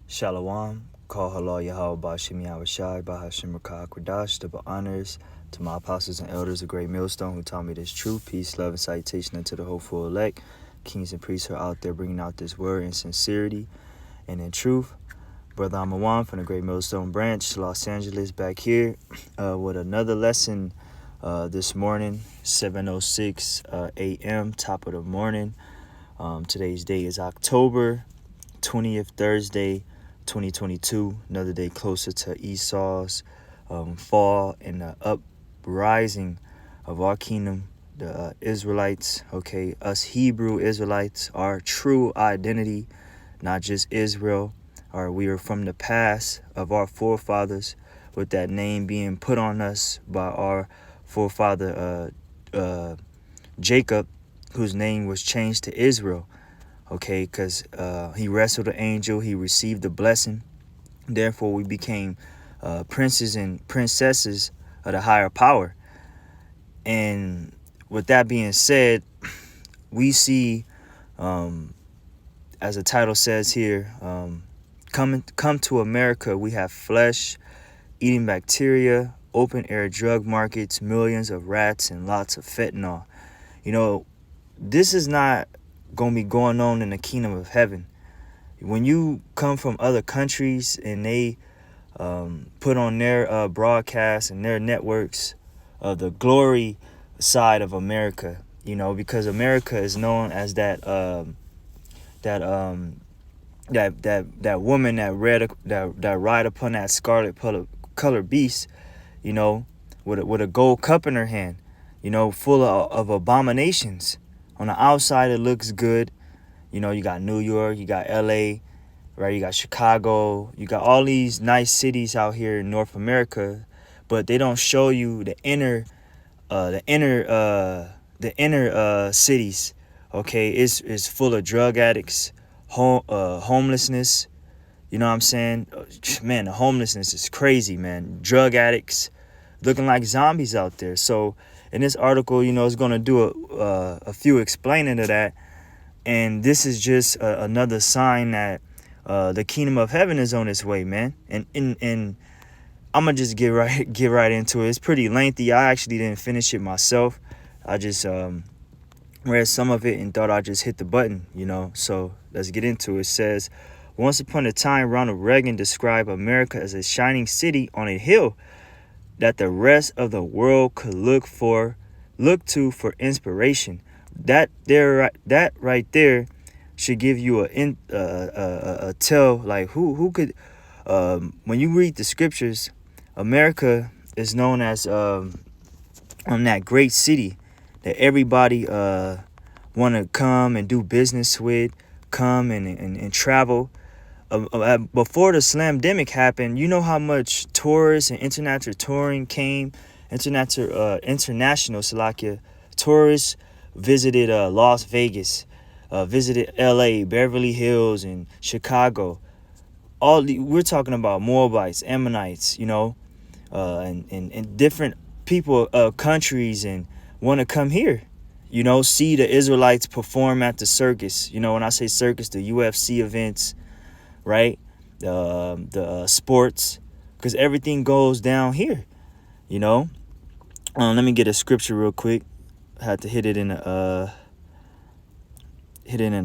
Shalom, call halal Yahweh Bashim Yahushai, Bahashim Rakah Kwadash, double honors to my apostles and elders, a great millstone who taught me this truth, peace, love, and salutation unto the hopeful elect, kings and priests who are out there bringing out this word in sincerity and in truth. Brother Amawan from the Great Millstone Branch, Los Angeles, back here with another lesson this morning, 7:06 a.m., top of the morning. Today's day is October 20th, Thursday, 2022. Another day closer to Esau's fall and the uprising of our kingdom, the Israelites. Okay, us Hebrew Israelites, our true identity, not just Israel. We are from the past of our forefathers, with that name being put on us by our forefather Jacob, whose name was changed to Israel. Okay, because he wrestled an angel, he received a blessing. Therefore, we became princes and princesses of the higher power. And with that being said, we see, as the title says here, come to America, we have flesh, eating bacteria, open air drug markets, millions of rats, and lots of fentanyl. You know, this is not going to be going on in the kingdom of heaven. When you come from other countries and they put on their broadcasts and their networks the glory side of America, you know, because America is known as that woman that ride upon that scarlet color beast, you know, with a gold cup in her hand, you know, full of abominations. On the outside, it looks good. You know, you got New York, you got LA, right? You got Chicago, you got all these nice cities out here in North America, but they don't show you the inner cities. Okay, it's full of drug addicts, homelessness. You know what I'm saying? Man, the homelessness is crazy, man. Drug addicts looking like zombies out there. So in this article, you know, it's going to do a few explaining to that. And this is just another sign that the kingdom of heaven is on its way, man. And I'm going to just get right into it. It's pretty lengthy. I actually didn't finish it myself. I just read some of it and thought I'd just hit the button, you know. So let's get into it. It says, once upon a time, Ronald Reagan described America as a shining city on a hill that the rest of the world could look to for inspiration. That right there should give you a tell, like who could when you read the scriptures, America is known as that great city that everybody want to come and do business with, come and travel. Before the slamdemic happened, you know how much tourists and international touring came, international Salakia tourists visited Las Vegas, visited LA, Beverly Hills, and Chicago. We're talking about Moabites, Ammonites, you know, and different people, countries, and want to come here, you know, see the Israelites perform at the circus. You know, when I say circus, the UFC events, right? The sports, because everything goes down here, you know. Let me get a scripture real quick. I had to hit it in the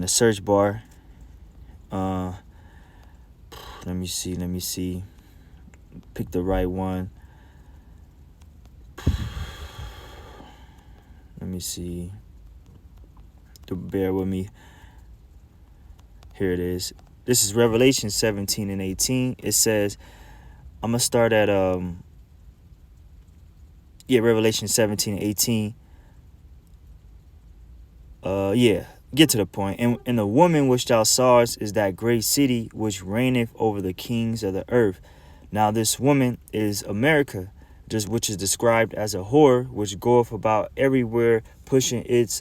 search bar. Let me see. Pick the right one. Let me see. Bear with me. Here it is. This is Revelation 17 and 18. It says, I'm going to start at, Revelation 17 and 18. Get to the point. And the woman which thou sawest is that great city which reigneth over the kings of the earth. Now this woman is America, which is described as a whore, which goeth about everywhere, pushing its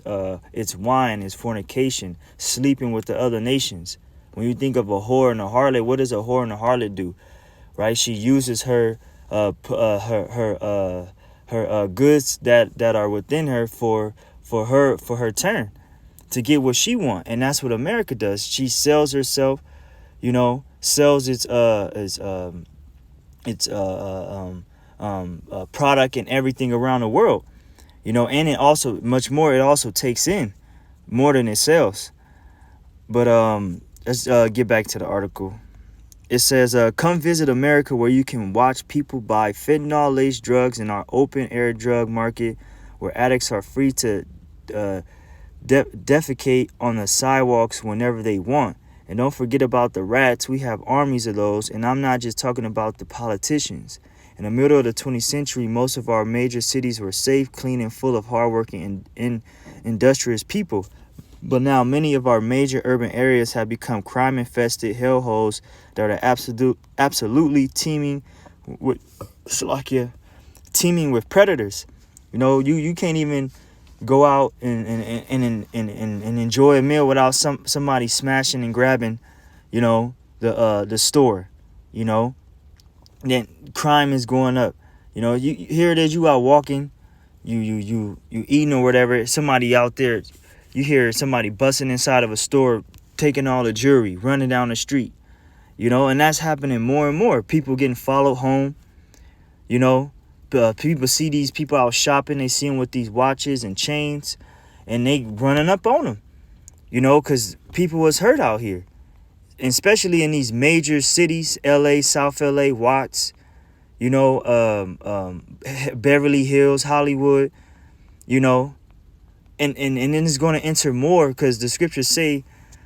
wine, its fornication, sleeping with the other nations. When you think of a whore and a harlot, what does a whore and a harlot do? Right? She uses her goods that are within her for her turn, to get what she wants. And that's what America does. She sells herself, you know, sells its product and everything around the world. And it also much more. It also takes in more than it sells. But let's get back to the article. It says, come visit America, where you can watch people buy fentanyl-laced drugs in our open-air drug market, where addicts are free to defecate on the sidewalks whenever they want. And don't forget about the rats. We have armies of those, and I'm not just talking about the politicians. In the middle of the 20th century, most of our major cities were safe, clean, and full of hardworking and industrious people. But now many of our major urban areas have become crime-infested hellholes that are absolutely teeming with teeming with predators. You can't even go out and enjoy a meal without somebody smashing and grabbing, the store. Then crime is going up. You here it is. You out walking, you eating or whatever. Somebody out there. You hear somebody busting inside of a store, taking all the jewelry, running down the street, and that's happening more and more. People getting followed home, people see these people out shopping, they see them with these watches and chains, and they running up on them, because people was hurt out here, and especially in these major cities, LA, South LA, Watts, Beverly Hills, Hollywood, and then it's going to enter more, because the scriptures say,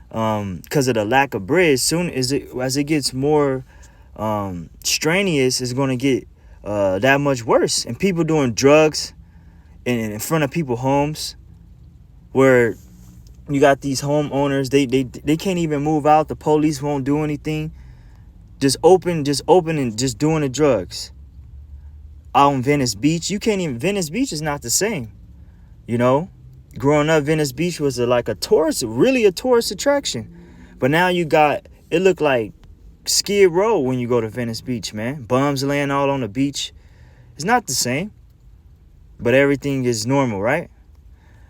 because of the lack of bread, soon as it gets more strenuous, it's going to get that much worse. And people doing drugs in front of people's homes, where you got these homeowners, they can't even move out. The police won't do anything. Just open and just doing the drugs out in Venice Beach. Venice Beach is not the same. Growing up, Venice Beach was really a tourist attraction. But now it looked like Skid Row when you go to Venice Beach, man. Bums laying all on the beach. It's not the same. But everything is normal, right?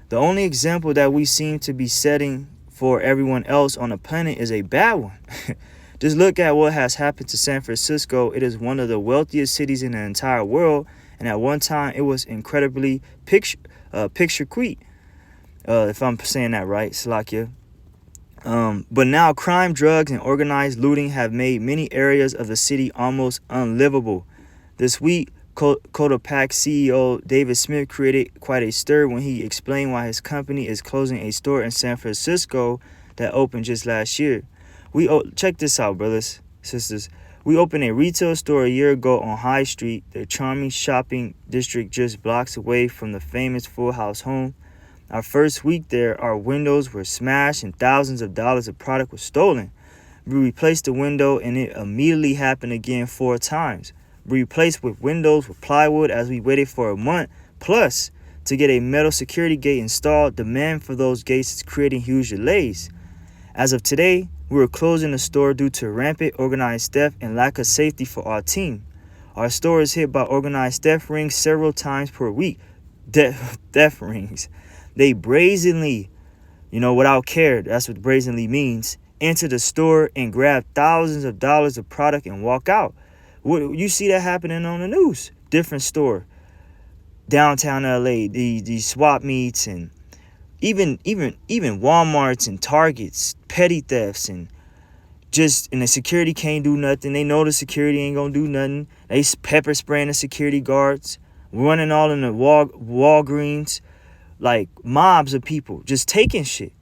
The only example that we seem to be setting for everyone else on the planet is a bad one. Just look at what has happened to San Francisco. It is one of the wealthiest cities in the entire world. And at one time, it was incredibly picturesque. If I'm saying that right, Slakia. But now crime, drugs, and organized looting have made many areas of the city almost unlivable. This week, Kodak CEO David Smith created quite a stir when he explained why his company is closing a store in San Francisco that opened just last year. Check this out, brothers, sisters. We opened a retail store a year ago on High Street, the charming shopping district just blocks away from the famous Full House home. Our first week there, our windows were smashed and thousands of dollars of product was stolen. We replaced the window, and it immediately happened again 4 times. We replaced with windows with plywood as we waited for a month plus to get a metal security gate installed. Demand for those gates is creating huge delays. As of today, we were closing the store due to rampant organized theft and lack of safety for our team. Our store is hit by organized theft rings several times per week. Theft rings. They brazenly, without care, that's what brazenly means, enter the store and grab thousands of dollars of product and walk out. You see that happening on the news. Different store, downtown LA, these swap meets, and even Walmarts and Targets, petty thefts, and the security can't do nothing. They know the security ain't gonna do nothing. They pepper spraying the security guards, running all in the Walgreens, like mobs of people just taking shit.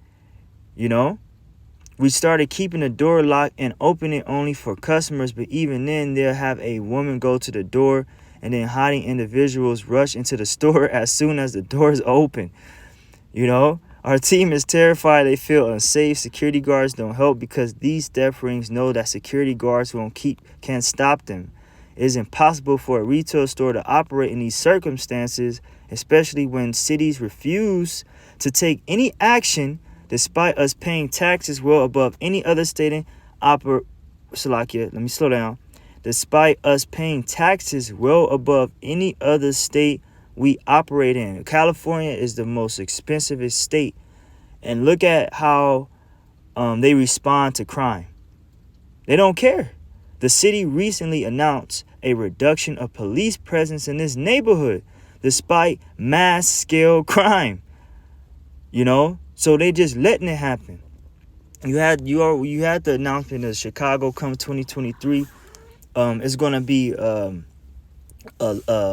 We started keeping the door locked and opening it only for customers, but even then they'll have a woman go to the door, and then hiding individuals rush into the store as soon as the doors open. Our team is terrified. They feel unsafe. Security guards don't help because these theft rings know that security guards can't stop them. It is impossible for a retail store to operate in these circumstances, especially when cities refuse to take any action despite us paying taxes well above any other state in Salakia, let me slow down. Despite us paying taxes well above any other state we operate in. California is the most expensive state. And look at how they respond to crime. They don't care. The city recently announced a reduction of police presence in this neighborhood despite mass scale crime. You know, so they just letting it happen. You had the announcement of Chicago come 2023. It's gonna be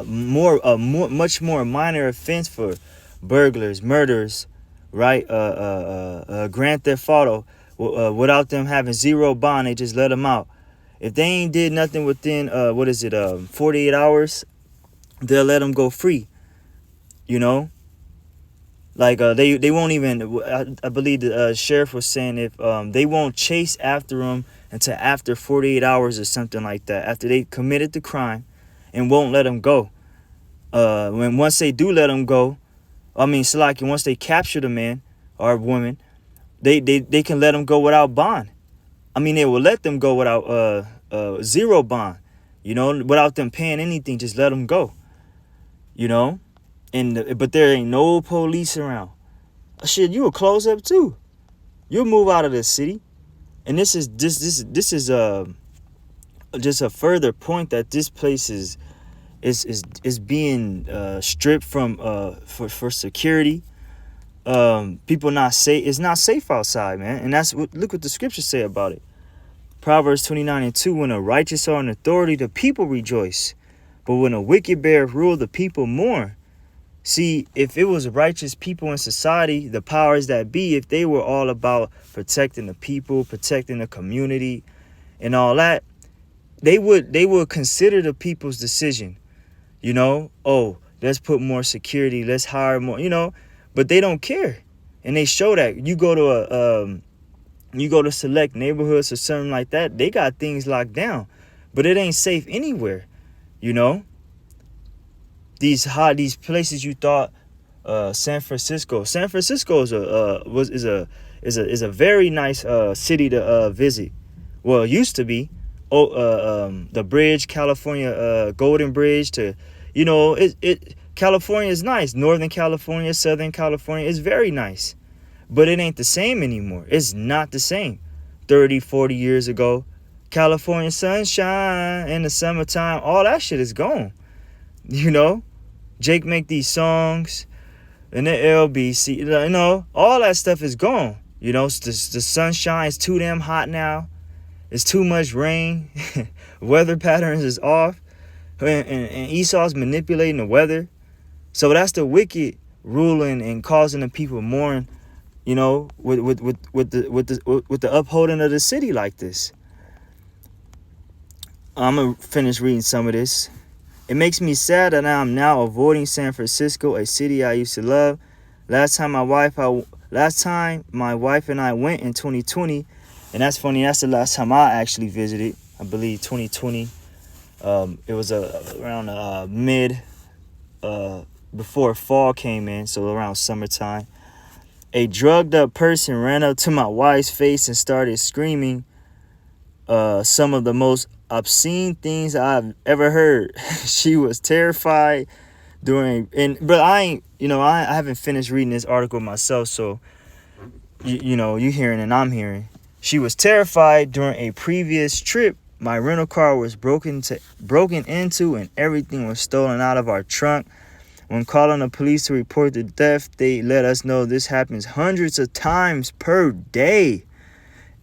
much more minor offense for burglars, murders, right? Grand Theft Auto, without them having zero bond, they just let them out. If they ain't did nothing within 48 hours, they'll let them go free. You know, like they won't even. I believe the sheriff was saying if they won't chase after them until after 48 hours or something like that, after they committed the crime, and won't let them go. Once they do let them go, once they capture the man or woman, they can let them go without bond. They will let them go without zero bond, without them paying anything. Just let them go, but there ain't no police around. Shit, you will close up too. You'll move out of the city, and this is just a further point that this place is being stripped from for security. People not safe. It's not safe outside, man, and look what the scriptures say about it. Proverbs 29:2, when the righteous are in authority, the people rejoice. But when a wicked bear rule, the people mourn. See, if it was righteous people in society, the powers that be, if they were all about protecting the people, protecting the community, and all that, they would consider the people's decision. Oh, let's put more security, let's hire more, but they don't care. And they show that. You go to select neighborhoods or something like that, they got things locked down, but it ain't safe anywhere. These places you thought, San Francisco is a very nice city to visit. Well, it used to be. The bridge, California, Golden Bridge California is nice. Northern California, Southern California is very nice. But it ain't the same anymore. It's not the same. 30, 40 years ago, California sunshine in the summertime, all that shit is gone. Jake make these songs and the LBC, all that stuff is gone. The sunshine is too damn hot now. It's too much rain. Weather patterns is off. And Esau's manipulating the weather. So that's the wicked ruling and causing the people mourn, with the upholding of the city like this. I'm going to finish reading some of this. It makes me sad that I'm now avoiding San Francisco, a city I used to love. Last time my wife and I went in 2020, and that's funny, that's the last time I actually visited. I believe 2020. It was around mid before fall came in, so around summertime. A drugged up person ran up to my wife's face and started screaming some of the most obscene things I've ever heard. She was terrified but I haven't finished reading this article myself, so you hearing and I'm hearing. She was terrified during a previous trip. My rental car was broken into and everything was stolen out of our trunk. When calling the police to report the theft, they let us know this happens hundreds of times per day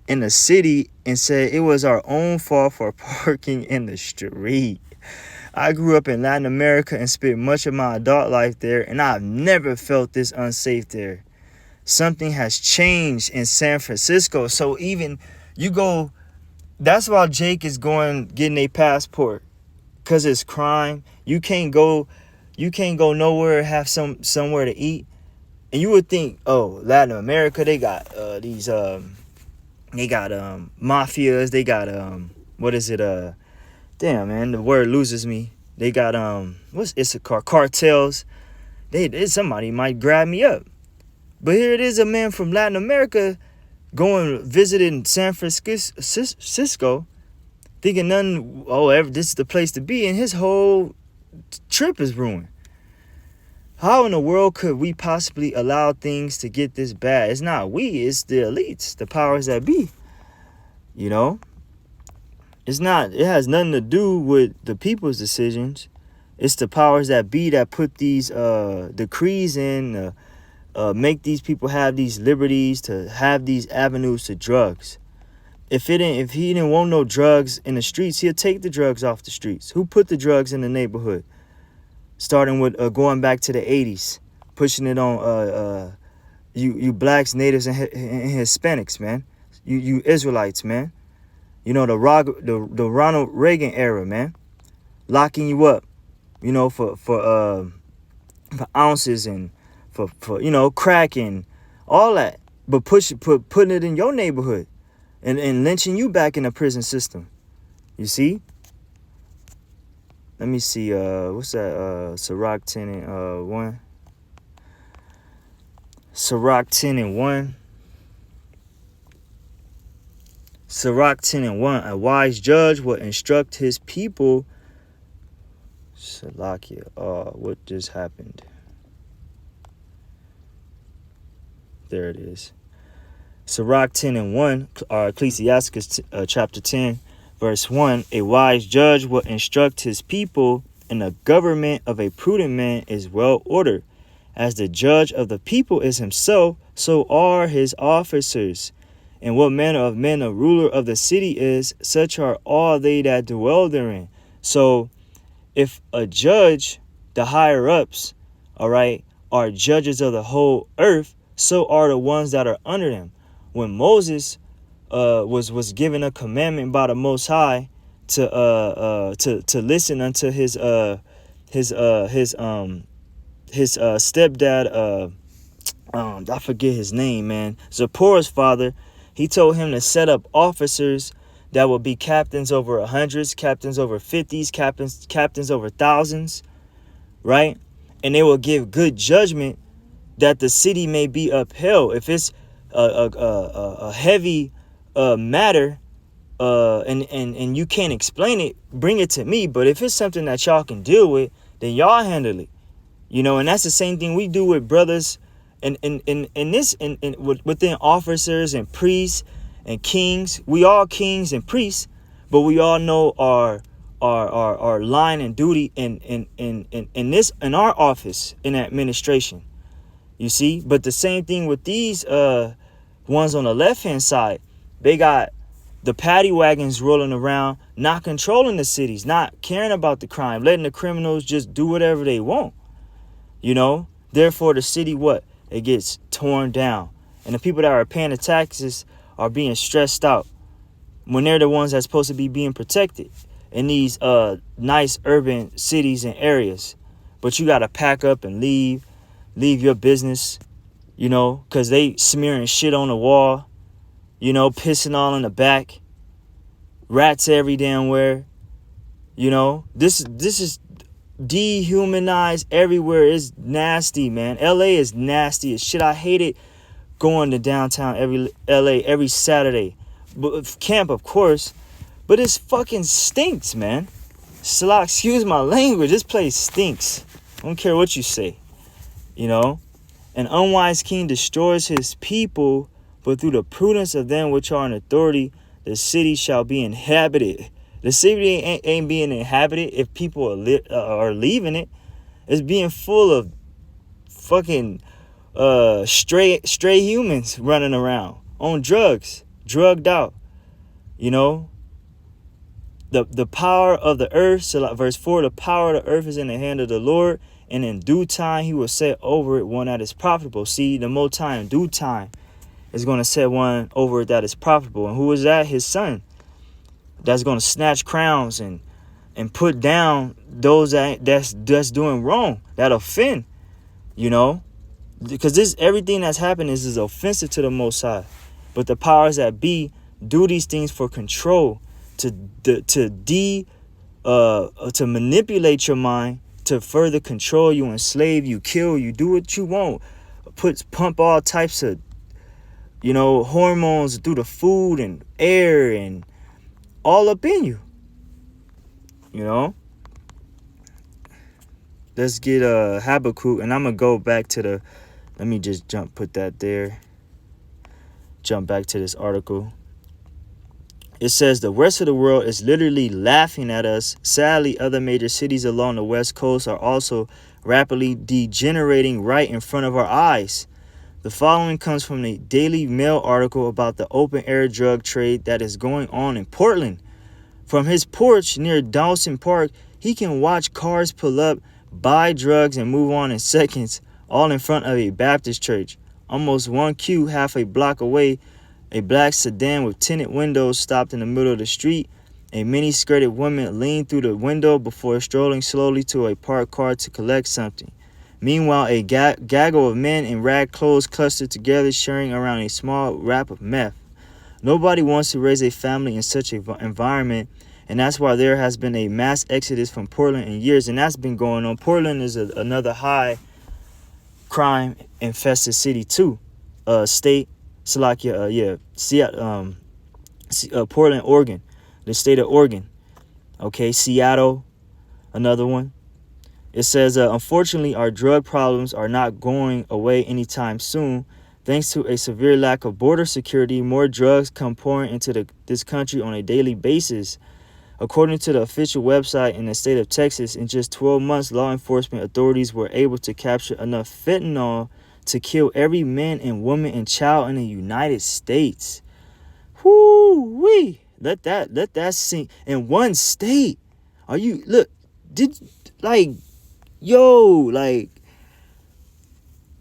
in the city and said it was our own fault for parking in the street. I grew up in Latin America and spent much of my adult life there, and I've never felt this unsafe there. Something has changed in San Francisco. So even you go, that's why Jake is getting a passport, because it's crime. You can't go nowhere, have somewhere to eat. And you would think, oh, Latin America, they got mafias, they got damn man, the word loses me. They got cartels. Somebody might grab me up. But here it is, a man from Latin America visiting San Francisco, thinking this is the place to be, and his whole trip is ruined. How in the world could we possibly allow things to get this bad? It's not we, it's the elites, the powers that be. It's not. It has nothing to do with the people's decisions. It's the powers that be that put these decrees in, make these people have these liberties to have these avenues to drugs. If he didn't want no drugs in the streets, he'll take the drugs off the streets. Who put the drugs in the neighborhood? Starting with going back to the 80s, pushing it on you blacks, natives, and Hispanics, man. You Israelites, man. You know, the Ronald Reagan era, man. Locking you up, you know, for ounces and for you know, crack and all that. But putting it in your neighborhood and lynching you back in the prison system. You see? Let me see, what's that? Sirach 10 and 1. Sirach 10 and 1. Sirach 10 and 1. A wise judge will instruct his people. Salakia. What just happened? There it is. Sirach 10 and 1, Ecclesiastes chapter 10, verse 1. A wise judge will instruct his people, and the government of a prudent man is well ordered. As the judge of the people is himself, so are his officers. And what manner of men a ruler of the city is, such are all they that dwell therein. So if a judge, the higher ups, all right, are judges of the whole earth, so are the ones that are under them. When Moses was given a commandment by the Most High to listen unto his stepdad, I forget his name, man, Zipporah's father, he told him to set up officers that will be captains over hundreds, captains over 50s, captains over thousands, right? And they will give good judgment that the city may be upheld. If it's a heavy matter and you can't explain it, bring it to me. But if it's something that y'all can deal with, then y'all handle it. You know, and that's the same thing we do with brothers and within officers and priests and kings. We all kings and priests, but we all know our line and duty in our office, in administration. You see? But the same thing with these ones on the left-hand side. They got the paddy wagons rolling around, not controlling the cities, not caring about the crime, letting the criminals just do whatever they want. You know? Therefore, the city, what? It gets torn down. And the people that are paying the taxes are being stressed out when they're the ones that's supposed to be being protected in these nice urban cities and areas. But you got to pack up and leave your business, you know, because they smearing shit on the wall, you know, pissing all in the back, rats every damn where, you know. This is dehumanized everywhere. It's nasty, man. LA is nasty as shit. I hate it going to downtown LA every Saturday. But camp, of course, but it fucking stinks, man. Excuse my language. This place stinks. I don't care what you say. You know, an unwise king destroys his people, but through the prudence of them which are in authority, the city shall be inhabited. The city ain't being inhabited if people are leaving it. It's being full of fucking stray humans running around on drugs, drugged out. You know, the power of the earth. So verse 4: the power of the earth is in the hand of the Lord, and in due time he will set over it one that is profitable. See, the Most High in due time is going to set one over it that is profitable. And who is that? His son. That's going to snatch crowns and put down those that's doing wrong, that offend, you know. Because everything that's happening is offensive to the Most High. But the powers that be do these things for control, to manipulate your mind, to further control you, enslave you, kill you, do what you want, pump all types of, you know, hormones through the food and air and all up in you. You know, let's get Habakkuk, and I'm gonna go back to let me just jump back to this article. It says the rest of the world is literally laughing at us. Sadly, other major cities along the West Coast are also rapidly degenerating right in front of our eyes. The following comes from a Daily Mail article about the open-air drug trade that is going on in Portland. From his porch near Dawson Park, he can watch cars pull up, buy drugs, and move on in seconds, all in front of a Baptist church. Almost 1Q, half a block away, a black sedan with tinted windows stopped in the middle of the street. A mini-skirted woman leaned through the window before strolling slowly to a parked car to collect something. Meanwhile, a gaggle of men in rag clothes clustered together, sharing around a small wrap of meth. Nobody wants to raise a family in such an environment, and that's why there has been a mass exodus from Portland in years, and that's been going on. Portland is another high crime infested city too. State, Salakia, Seattle, Portland, Oregon, the state of Oregon. Okay, Seattle, another one. It says, unfortunately, our drug problems are not going away anytime soon. Thanks to a severe lack of border security, more drugs come pouring into this country on a daily basis. According to the official website in the state of Texas, in just 12 months, law enforcement authorities were able to capture enough fentanyl to kill every man and woman and child in the United States. Whoo-wee! Let that sink. In one state. Are you, look,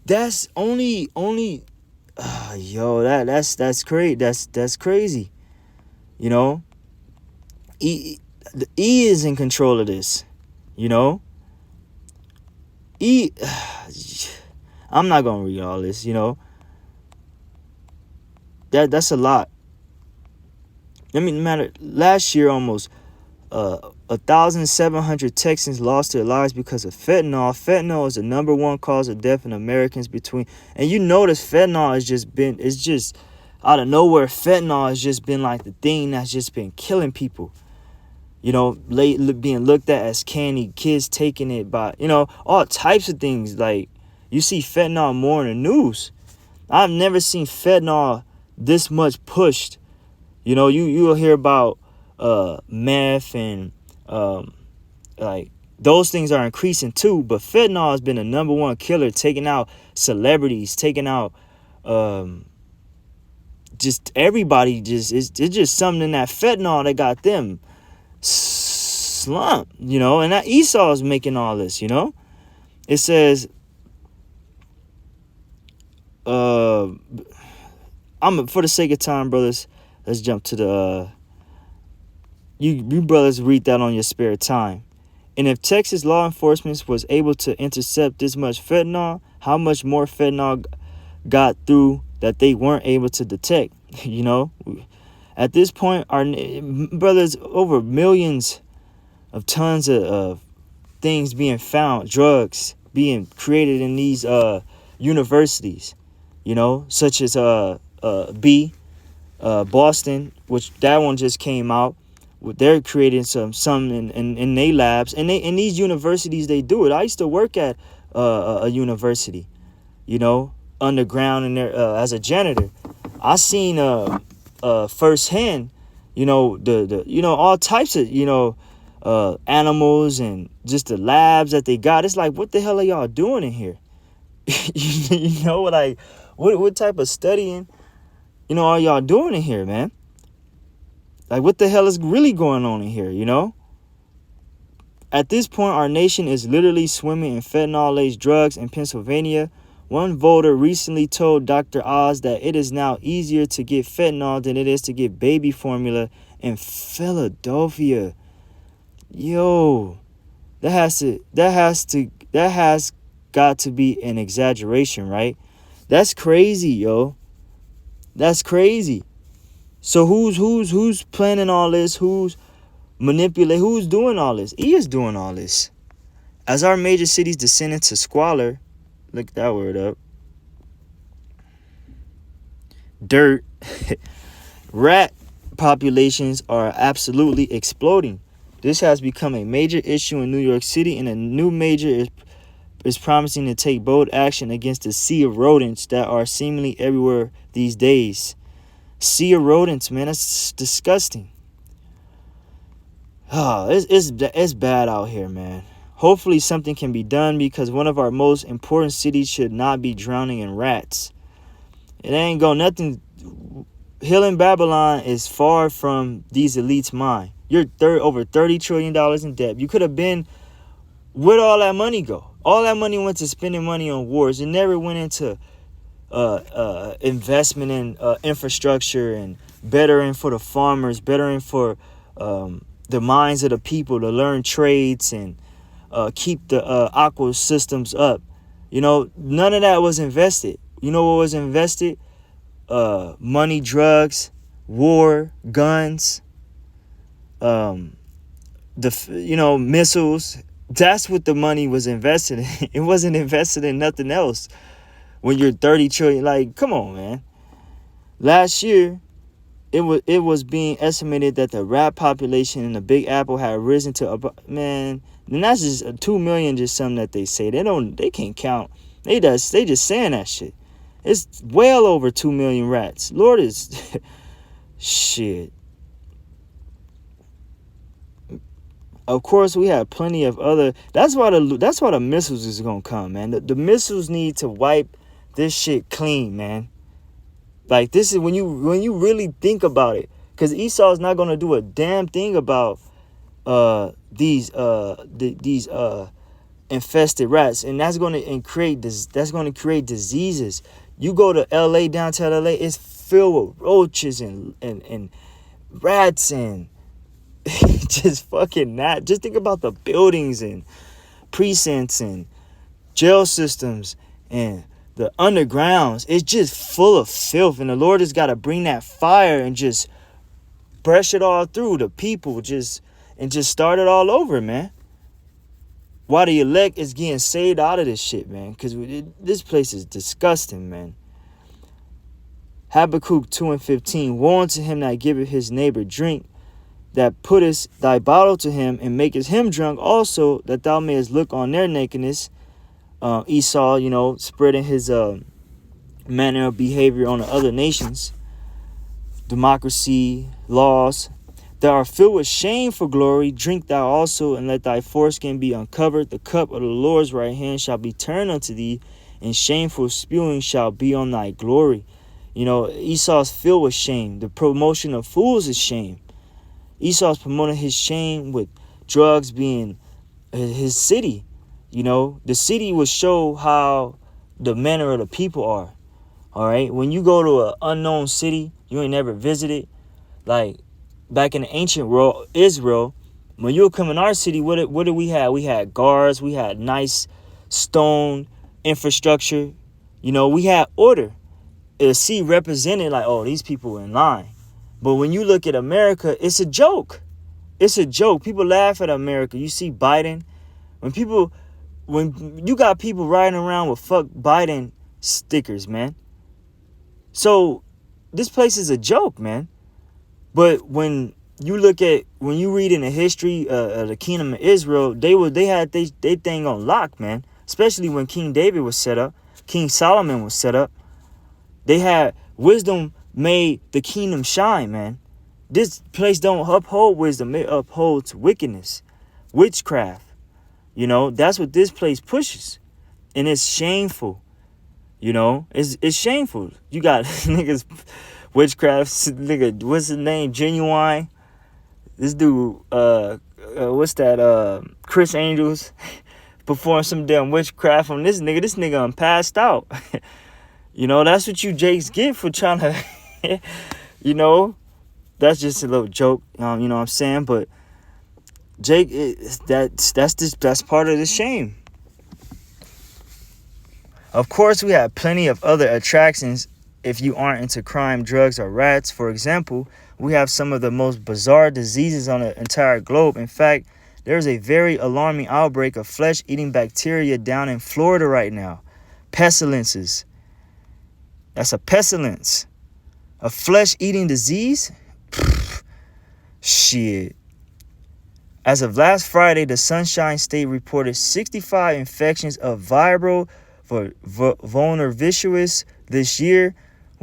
that's only that's crazy. That's crazy. You know, the E is in control of this. You know, E. I'm not gonna read all this. You know, that's a lot. I mean, no matter last year almost 1,700 Texans lost their lives because of fentanyl. Fentanyl is the number one cause of death in Americans between. And you notice fentanyl has just been, it's just out of nowhere. Fentanyl has just been like the thing that's just been killing people. You know, being looked at as candy, kids taking it by, you know, all types of things. Like, you see fentanyl more in the news. I've never seen fentanyl this much pushed. You know, you'll hear about meth and like those things are increasing too, but fentanyl has been the number one killer, taking out celebrities, taking out just everybody. It's just something in that fentanyl that got them slumped, you know. And that Esau is making all this, you know. It says for the sake of time, brothers, let's jump to the you brothers read that on your spare time. And if Texas law enforcement was able to intercept this much fentanyl, how much more fentanyl got through that they weren't able to detect? You know, at this point, our brothers, over millions of tons of things being found, drugs being created in these universities, you know, such as Boston, which that one just came out. They're creating some in their labs, and in these universities they do it. I used to work at a university, you know, underground in there as a janitor. I seen firsthand, you know, the you know, all types of, you know, animals and just the labs that they got. It's like, what the hell are y'all doing in here? You know, like what type of studying, you know, are y'all doing in here, man? Like, what the hell is really going on in here, you know? At this point, our nation is literally swimming in fentanyl-laced drugs in Pennsylvania. One voter recently told Dr. Oz that it is now easier to get fentanyl than it is to get baby formula in Philadelphia. Yo, that has got to be an exaggeration, right? That's crazy, yo. That's crazy. So who's planning all this? Who's manipulating? Who's doing all this? He is doing all this. As our major cities descend into squalor, look that word up. Dirt. Rat populations are absolutely exploding. This has become a major issue in New York City, and a new major is promising to take bold action against the sea of rodents that are seemingly everywhere these days. Sea of rodents, man. That's disgusting. Oh, it's bad out here, man. Hopefully something can be done because one of our most important cities should not be drowning in rats. It ain't go nothing. Healing Babylon is far from these elites' mind. You're over $30 trillion in debt. You could have been, where'd all that money go? All that money went to spending money on wars. It never went into investment in infrastructure and bettering for the farmers, bettering for the minds of the people to learn trades and keep the aqua systems up. You know, none of that was invested. You know what was invested? Money, drugs, war, guns, missiles. That's what the money was invested in. It wasn't invested in nothing else. When you're 30 trillion, like, come on, man. Last year, it was being estimated that the rat population in the Big Apple had risen to about, man, and that's just 2 million, just something that they say. They can't count. They just saying that shit. It's well over 2 million rats. Lord is shit. Of course, we have plenty of other. That's why the missiles is gonna come, man. The missiles need to wipe this shit clean, man. Like, this is when you really think about it, because Esau's not gonna do a damn thing about these infested rats, and that's gonna create diseases. You go to LA, downtown LA, it's filled with roaches and rats and just fucking not. Just think about the buildings and precincts and jail systems and the undergrounds. It's just full of filth, and the Lord has got to bring that fire and just brush it all through the people, just start it all over, man. While the elect is getting saved out of this shit, man, because this place is disgusting, man. Habakkuk 2:15, woe unto him that giveth his neighbor drink, that puttest thy bottle to him, and makest him drunk also, that thou mayest look on their nakedness. Esau, spreading his manner of behavior on the other nations. Democracy, laws. Thou art filled with shame for glory. Drink thou also, and let thy foreskin be uncovered. The cup of the Lord's right hand shall be turned unto thee, and shameful spewing shall be on thy glory. Esau's filled with shame. The promotion of fools is shame. Esau's promoting his shame with drugs being his city. The city will show how the manner of the people are. All right. When you go to an unknown city, you ain't never visited, like back in the ancient world, Israel, when you come in our city, what did we have? We had guards. We had nice stone infrastructure. We had order. The city represented like, oh, these people are in line. But when you look at America, it's a joke. It's a joke. People laugh at America. You see Biden. When you got people riding around with fuck Biden stickers, man. So this place is a joke, man. But when you read in the history of the kingdom of Israel, they had they thing on lock, man. Especially when King David was set up, King Solomon was set up. They had wisdom made the kingdom shine, man. This place don't uphold wisdom. It upholds wickedness, witchcraft. That's what this place pushes. And it's shameful. It's shameful. You got niggas, witchcraft, nigga, what's his name? Genuine. This dude, what's that? Chris Angels performed some damn witchcraft on this nigga. This nigga passed out. That's what you Jakes get for trying to, that's just a little joke. You know what I'm saying? But Jake, that's part of the shame. Of course, we have plenty of other attractions if you aren't into crime, drugs, or rats. For example, we have some of the most bizarre diseases on the entire globe. In fact, there's a very alarming outbreak of flesh-eating bacteria down in Florida right now. Pestilences. That's a pestilence. A flesh-eating disease? Shit. As of last Friday, the Sunshine State reported 65 infections of viral vulnervirus this year,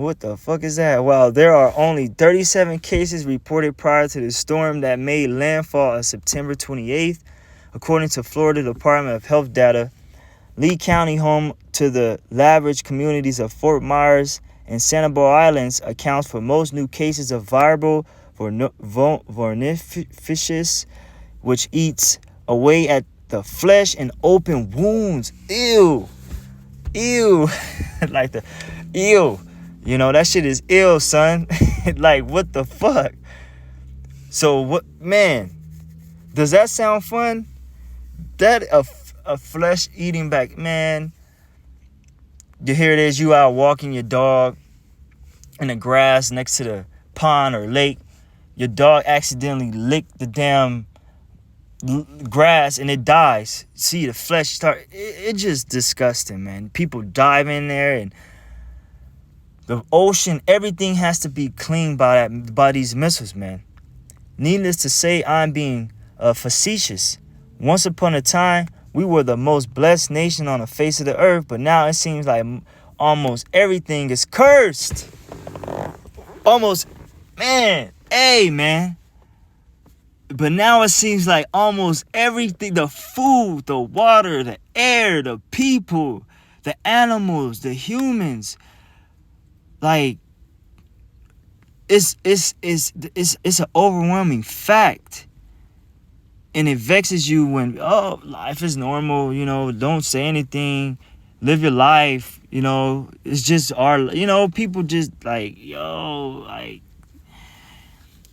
What the fuck is that? Well, there are only 37 cases reported prior to the storm that made landfall on September 28th, according to Florida Department of Health data. Lee County, home to the lavish communities of Fort Myers and Sanibel Islands, accounts for most new cases of viral vornificus, which eats away at the flesh and open wounds. Ew. Like the ew. You know, that shit is ill, son. Like, what the fuck? So, what, man, does that sound fun? That a flesh eating back, man. Here it is, you out walking your dog in the grass next to the pond or lake. Your dog accidentally licked the damn grass and it dies. See the flesh start. It's just disgusting, man. People dive in there, and the ocean, everything has to be cleaned by these missiles, man. Needless to say, I'm being facetious. Once upon a time, we were the most blessed nation on the face of the earth, but now it seems like almost everything is cursed. Almost, man, hey, man. But now it seems like almost everything, the food, the water, the air, the people, the animals, the humans, like, it's an overwhelming fact. And it vexes you when, oh, life is normal, you know, don't say anything, live your life, you know, it's just people just like, yo, like,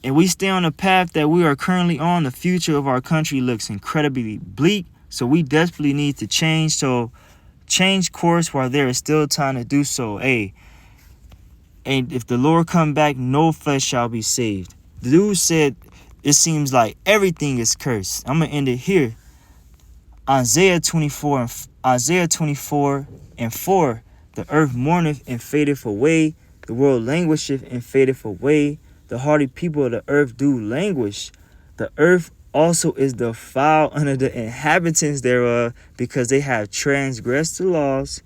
and we stay on the path that we are currently on, the future of our country looks incredibly bleak, so we desperately need to change. So change course while there is still time to do so. Hey, and if the Lord come back, no flesh shall be saved. The dude said, it seems like everything is cursed. I'm going to end it here. Isaiah 24 and 4. The earth mourneth and fadeth away. The world languisheth and fadeth away. The hardy people of the earth do languish. The earth also is defiled under the inhabitants thereof, because they have transgressed the laws,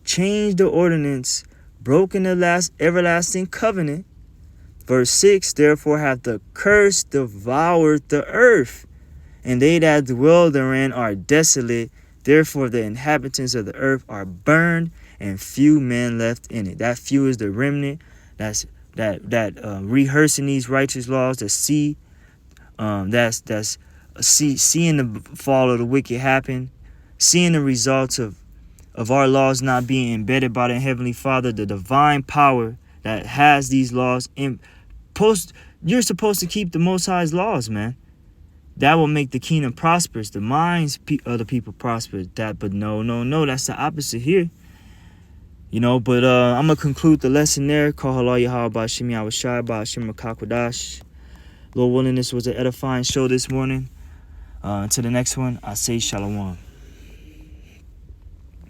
changed the ordinance, broken the last everlasting covenant. Verse 6, therefore hath the curse devoured the earth, and they that dwell therein are desolate. Therefore the inhabitants of the earth are burned, and few men left in it. That few is the remnant that's rehearsing these righteous laws, that seeing the fall of the wicked happen, seeing the results of our laws not being embedded by the Heavenly Father, the divine power that has these laws. You're supposed to keep the Most High's laws, man. That will make the kingdom prosperous, the minds of the people prosperous. But no, that's the opposite here. You know, but I'm going to conclude the lesson there. Call halal Yahweh Ba'ashim Yahweh Shai Ba'ashim Rakakwadash. Lord willing, this was an edifying show this morning. Until the next one, I say shalom.